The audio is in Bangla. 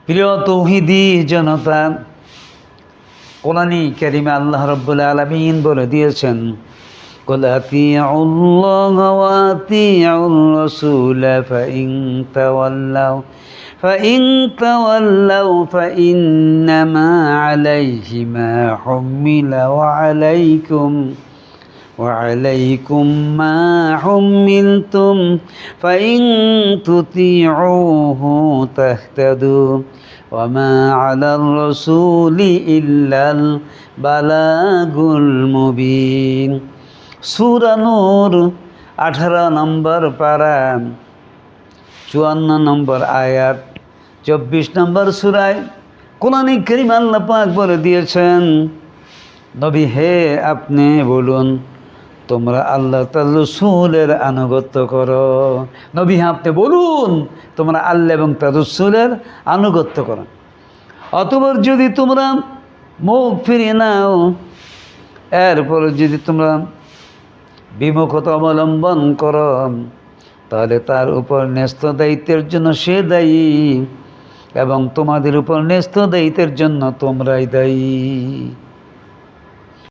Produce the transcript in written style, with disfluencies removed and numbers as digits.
প্রিয় তৌহিদি জনতা, কোরআনে কারিমে আল্লাহ রাব্বুল আলামিন বলে দিয়েছেন, কুল আতিউল্লাহ ওয়া আতিউর রাসূল ফাইন তাওয়াল্লাউ ফাইন্নামা আলাইহি মা হুমিলা وعليكم ما حملتم فإن تطيعوه تهتدوا وما على الرسول إلا البلاغ المبين। সূরা নূর 18 নম্বর পারা 54 নম্বর আয়াত 24 নম্বর সূরায় কোরআনে কারীম আল্লাহ পাক বলে দিয়েছেন, নবী হে আপনি বলুন তোমরা আল্লাহ তার রাসূলের আনুগত্য করো। নবী হে আপনি বলুন তোমরা আল্লাহ এবং তার রাসূলের আনুগত্য করো। অতঃপর যদি তোমরা মুখ ফিরিয়ে নাও, এরপর যদি তোমরা বিমুখতা অবলম্বন করো, তাহলে তার উপর ন্যস্ত দায়িত্বের জন্য সে দায়ী এবং তোমাদের উপর ন্যস্ত দায়িত্বের জন্য তোমরাই দায়ী।